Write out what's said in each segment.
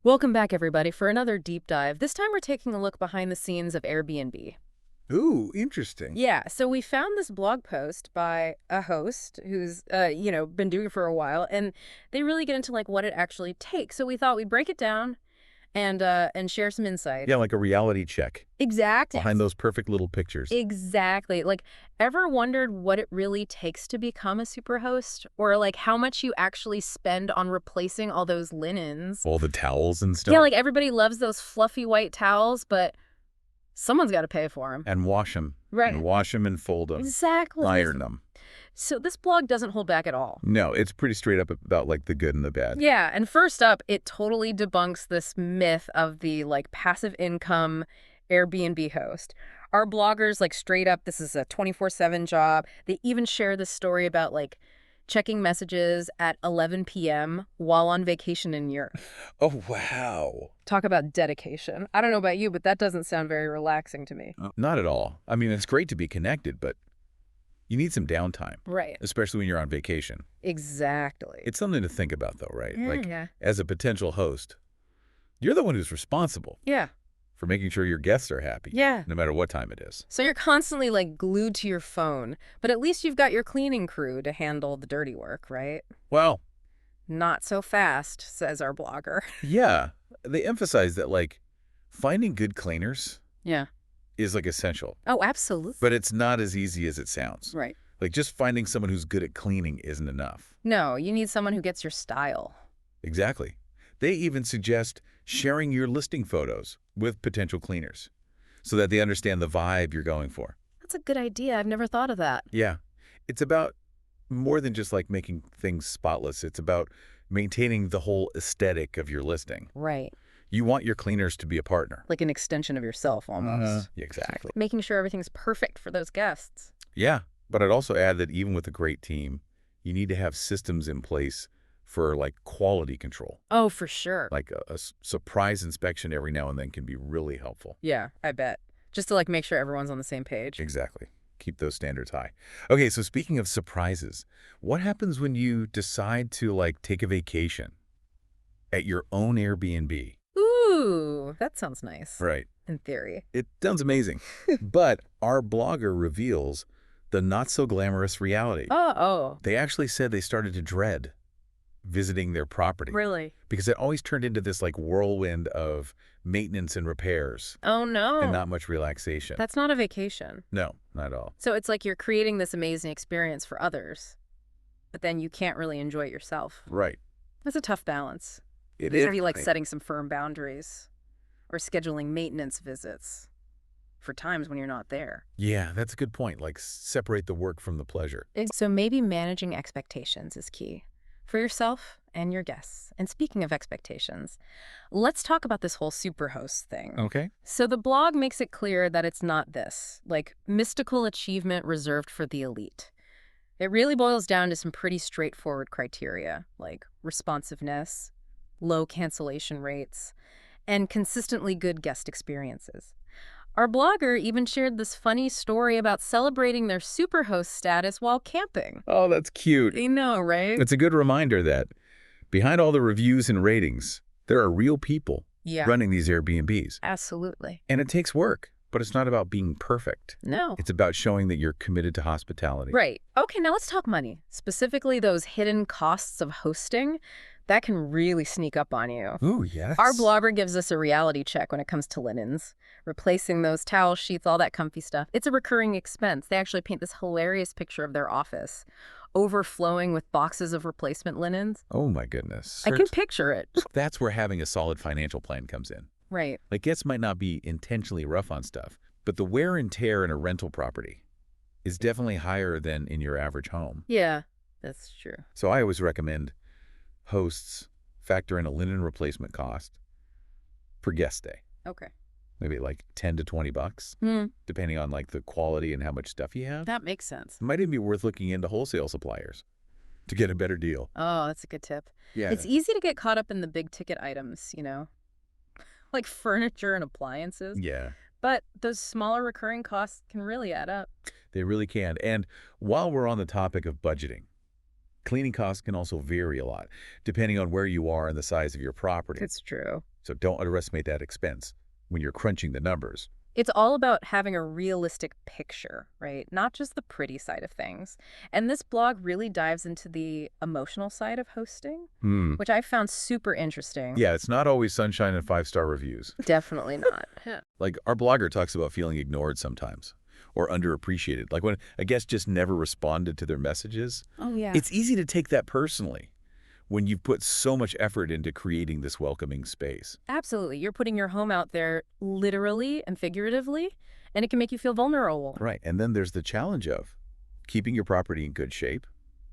Welcome back, everybody, for another deep dive. This time we're taking a look behind the scenes of Airbnb. Ooh, interesting. Yeah, so we found this blog post by a host who's, been doing it for a while, and they really get into like what it actually takes. So we thought we'd break it down and share some insight. Yeah, like a reality check Exactly. behind those perfect little pictures. Exactly. Like, ever wondered what it really takes to become a superhost? Or like how much you actually spend on replacing all those linens? All the towels and stuff. Yeah, like everybody loves those fluffy white towels, but someone's got to pay for them. And wash them. Right. And wash them and fold them. Exactly. Iron them. So this blog doesn't hold back at all. No, it's pretty straight up about like the good and the bad. Yeah, and first up, it totally debunks this myth of the like passive income Airbnb host. Our bloggers, like straight up, this is a 24/7 job. They even share this story about like checking messages at 11 p.m. while on vacation in Europe. Oh, wow. Talk about dedication. I don't know about you, but that doesn't sound very relaxing to me. Not at all. I mean, it's great to be connected, but you need some downtime. Right. Especially when you're on vacation. Exactly. It's something to think about, though, right? Yeah. As a potential host, you're the one who's responsible Yeah. for making sure your guests are happy. Yeah. No matter what time it is. So you're constantly like glued to your phone, but at least you've got your cleaning crew to handle the dirty work, right? Well, Not so fast, says our blogger. yeah. They emphasize that, like, finding good cleaners Yeah. is, like, essential. Oh, absolutely. But it's not as easy as it sounds. Right. Like, just finding someone who's good at cleaning isn't enough. No, you need someone who gets your style. Exactly. They even suggest sharing your listing photos with potential cleaners so that they understand the vibe you're going for. That's a good idea. I've never thought of that. Yeah. It's about more than just, like, making things spotless. It's about maintaining the whole aesthetic of your listing. Right. You want your cleaners to be a partner. Like an extension of yourself almost. Exactly. Making sure everything's perfect for those guests. Yeah, but I'd also add that even with a great team, you need to have systems in place for, like, quality control. Oh, for sure. Like a surprise inspection every now and then can be really helpful. Yeah, I bet. Just to like make sure everyone's on the same page. Exactly. Keep those standards high. Okay, so speaking of surprises, what happens when you decide to, like, take a vacation at your own Airbnb? Ooh, that sounds nice. Right. In theory. It sounds amazing. But our blogger reveals the not-so-glamorous reality. Oh. They actually said they started to dread visiting their property. Really? Because it always turned into this, like, whirlwind of maintenance and repairs Oh, no. and not much relaxation. That's not a vacation. No, not at all. So it's like you're creating this amazing experience for others, but then you can't really enjoy it yourself. Right. That's a tough balance. It Are is. you like setting some firm boundaries or scheduling maintenance visits for times when you're not there? Yeah, that's a good point. Like, separate the work from the pleasure. So maybe managing expectations is key for yourself and your guests. And speaking of expectations, let's talk about this whole superhost thing. Okay. So the blog makes it clear that it's not this, like, mystical achievement reserved for the elite. It really boils down to some pretty straightforward criteria, like responsiveness, low cancellation rates, and consistently good guest experiences. Our blogger even shared this funny story about celebrating their superhost status while camping. Oh, that's cute. I know, right? It's a good reminder that behind all the reviews and ratings, there are real people Yeah, running these Airbnbs. absolutely. And it takes work, but it's not about being perfect. No. It's about showing that you're committed to hospitality. Right. Okay, now let's talk money. Specifically, those hidden costs of hosting that can really sneak up on you. Ooh, yes. Our blogger gives us a reality check when it comes to linens, replacing those towel sheets, all that comfy stuff. It's a recurring expense. They actually paint this hilarious picture of their office, overflowing with boxes of replacement linens. Oh, my goodness. I can picture it. That's where having a solid financial plan comes in. Right. Like, guests might not be intentionally rough on stuff, but the wear and tear in a rental property is definitely higher than in your average home. Yeah, that's true. So I always recommend hosts factor in a linen replacement cost per guest stay. Okay. Maybe like 10 to 20 bucks, depending on, like, the quality and how much stuff you have. That makes sense. It might even be worth looking into wholesale suppliers to get a better deal. Oh, that's a good tip. Yeah. It's easy to get caught up in the big ticket items, like furniture and appliances. Yeah, But those smaller recurring costs can really add up. they really can. And while we're on the topic of budgeting, cleaning costs can also vary a lot, depending on where you are and the size of your property. It's true. So don't underestimate that expense when you're crunching the numbers. It's all about having a realistic picture, right? Not just the pretty side of things. And this blog really dives into the emotional side of hosting, Hmm. which I found super interesting. Yeah, it's not always sunshine and five-star reviews. Definitely not. Yeah. Like our blogger talks about feeling ignored sometimes or underappreciated. Like when a guest just never responded to their messages. Oh, yeah. It's easy to take that personally when you've put so much effort into creating this welcoming space. Absolutely. You're putting your home out there literally and figuratively, and it can make you feel vulnerable. Right. And then there's the challenge of keeping your property in good shape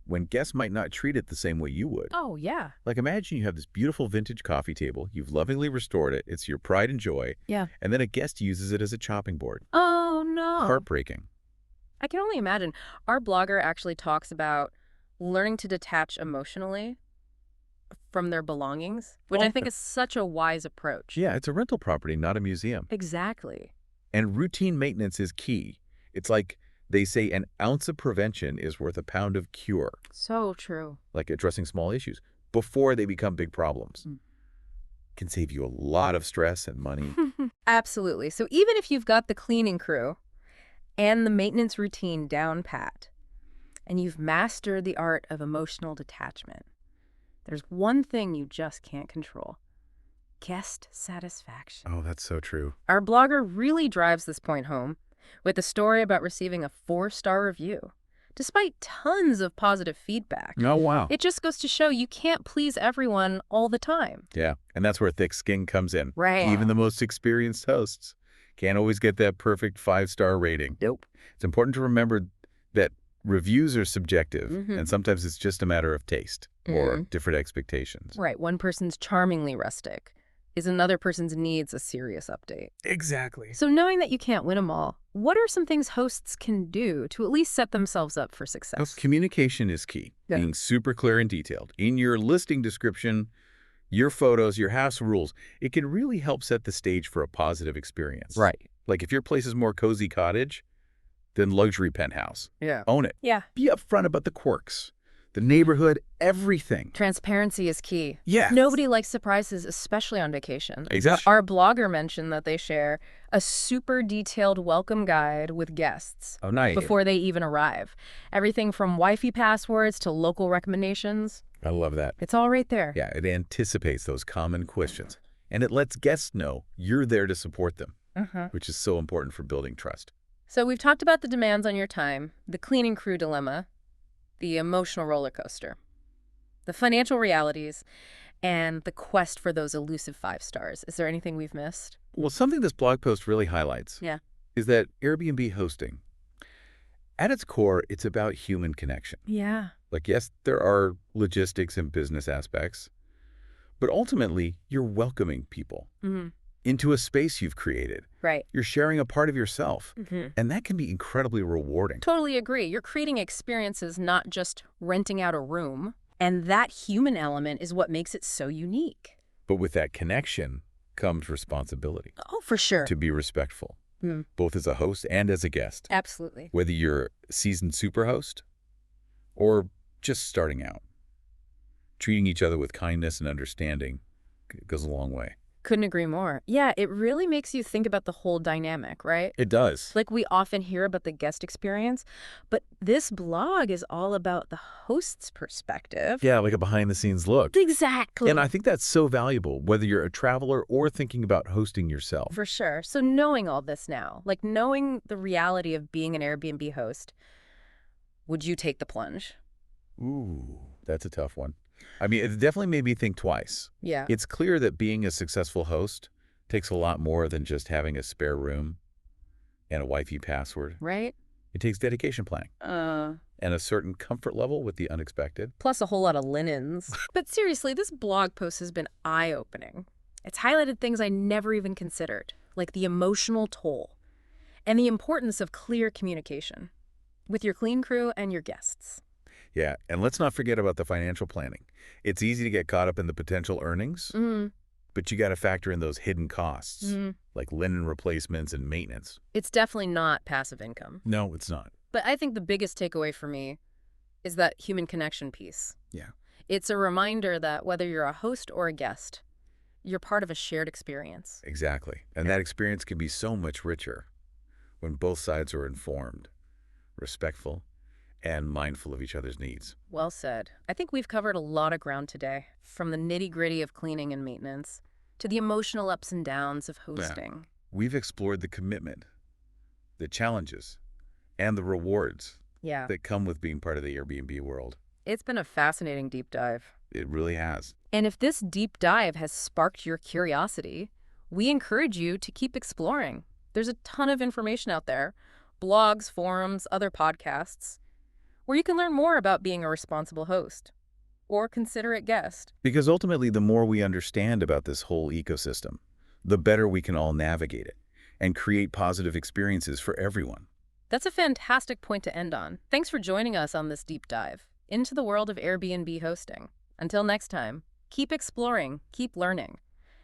when guests might not treat it the same way you would. Oh, yeah. Like imagine you have this beautiful vintage coffee table, you've lovingly restored it, it's your pride and joy, Yeah. and then a guest uses it as a chopping board. Oh, no. Heartbreaking. I can only imagine. Our blogger actually talks about learning to detach emotionally from their belongings, which I think is such a wise approach. Yeah, it's a rental property, not a museum. Exactly. And routine maintenance is key. It's like they say an ounce of prevention is worth a pound of cure, So true. like addressing small issues before they become big problems. Mm. Can save you a lot of stress and money. Absolutely. So even if you've got the cleaning crew and the maintenance routine down pat, and you've mastered the art of emotional detachment, there's one thing you just can't control: guest satisfaction. Oh, that's so true. Our blogger really drives this point home with a story about receiving a 4-star review, despite tons of positive feedback. Oh, wow. It just goes to show you can't please everyone all the time. Yeah, and that's where thick skin comes in. Right. Even the most experienced hosts can't always get that perfect 5-star rating. Nope. It's important to remember that reviews are subjective, Mhm. and sometimes it's just a matter of taste or Mhm. different expectations. Right. One person's charmingly rustic is another person's needs a serious update. Exactly. So knowing that you can't win them all, what are some things hosts can do to at least set themselves up for success? Communication is key. Yeah. Being super clear and detailed. In your listing description, your photos, your house rules, it can really help set the stage for a positive experience. Right. Like if your place is more cozy cottage than luxury penthouse, Yeah. own it. Yeah. Be upfront about the quirks, the neighborhood, everything. Transparency is key. Yeah. Nobody likes surprises, especially on vacation. Exactly. Our blogger mentioned that they share a super detailed welcome guide with guests Oh, nice. before they even arrive. Everything from Wi-Fi passwords to local recommendations. I love that. It's all right there. Yeah, it anticipates those common questions. And it lets guests know you're there to support them, which is so important for building trust. So we've talked about the demands on your time, the cleaning crew dilemma, the emotional roller coaster, the financial realities, and the quest for those elusive 5 stars. Is there anything we've missed? Well, something this blog post really highlights Yeah. is that Airbnb hosting, at its core, it's about human connection. Yeah. Like, yes, there are logistics and business aspects, but ultimately, you're welcoming people Mm-hmm. into a space you've created. Right. You're sharing a part of yourself, Mm-hmm. and that can be incredibly rewarding. Totally agree. You're creating experiences, not just renting out a room. And that human element is what makes it so unique. But with that connection comes responsibility Oh, for sure. to be respectful, Mm. both as a host and as a guest. Absolutely. Whether you're a seasoned superhost or just starting out. Treating each other with kindness and understanding goes a long way. Couldn't agree more. Yeah, it really makes you think about the whole dynamic, right? It does. Like we often hear about the guest experience, but this blog is all about the host's perspective. Yeah, like a behind-the-scenes look. Exactly. And I think that's so valuable, whether you're a traveler or thinking about hosting yourself. For sure. So knowing all this now, like knowing the reality of being an Airbnb host, would you take the plunge? Ooh, that's a tough one. I mean, it definitely made me think twice. Yeah. It's clear that being a successful host takes a lot more than just having a spare room and a Wi-Fi password. Right? It takes dedication planning and a certain comfort level with the unexpected. Plus a whole lot of linens. But seriously, this blog post has been eye-opening. It's highlighted things I never even considered, like the emotional toll and the importance of clear communication with your clean crew and your guests. Yeah, and let's not forget about the financial planning. It's easy to get caught up in the potential earnings, but you got to factor in those hidden costs, like linen replacements and maintenance. It's definitely not passive income. No, it's not. But I think the biggest takeaway for me is that human connection piece. Yeah. It's a reminder that whether you're a host or a guest, You're part of a shared experience. Exactly. And that experience can be so much richer when both sides are informed, respectful, and mindful of each other's needs. Well said. I think we've covered a lot of ground today, from the nitty-gritty of cleaning and maintenance to the emotional ups and downs of Yeah. hosting. We've explored the commitment, the challenges, and the rewards Yeah. that come with being part of the Airbnb world. It's been a fascinating deep dive. It really has. And if this deep dive has sparked your curiosity, we encourage you to keep exploring. There's a ton of information out there, blogs, forums, other podcasts, where you can learn more about being a responsible host or considerate guest. Because ultimately, the more we understand about this whole ecosystem, the better we can all navigate it and create positive experiences for everyone. That's a fantastic point to end on. Thanks for joining us on this deep dive into the world of Airbnb hosting. Until next time, keep exploring, keep learning,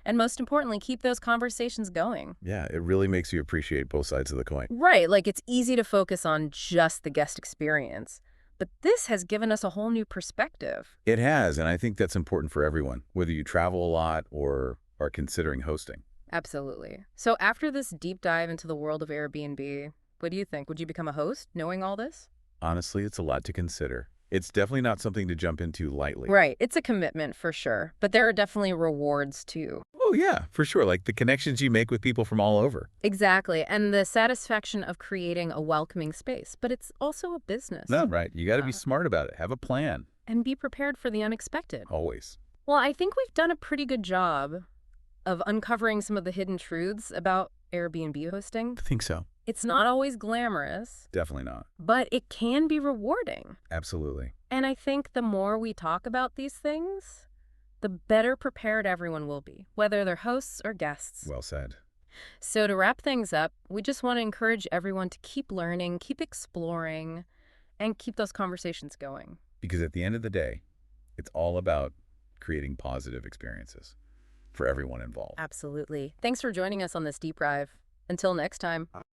and most importantly, keep those conversations going. Yeah, it really makes you appreciate both sides of the coin. Right, like it's easy to focus on just the guest experience, but this has given us a whole new perspective. It has, and I think that's important for everyone, whether you travel a lot or are considering hosting. Absolutely. So after this deep dive into the world of Airbnb, what do you think? Would you become a host knowing all this? Honestly, it's a lot to consider. It's definitely not something to jump into lightly. Right, it's a commitment for sure, but there are definitely rewards too. Oh, yeah, for sure. Like the connections you make with people from all over. Exactly, and the satisfaction of creating a welcoming space, but it's also a business. No, right. You got to be Uh, smart about it. Have a plan. and be prepared for the unexpected. Always. Well, I think we've done a pretty good job of uncovering some of the hidden truths about Airbnb hosting. I think so. It's not always glamorous, Definitely not. but it can be rewarding. Absolutely. And I think the more we talk about these things, the better prepared everyone will be, whether they're hosts or guests. Well said. So to wrap things up, we just want to encourage everyone to keep learning, keep exploring, and keep those conversations going. Because at the end of the day, it's all about creating positive experiences for everyone involved. Absolutely. Thanks for joining us on this deep dive. Until next time.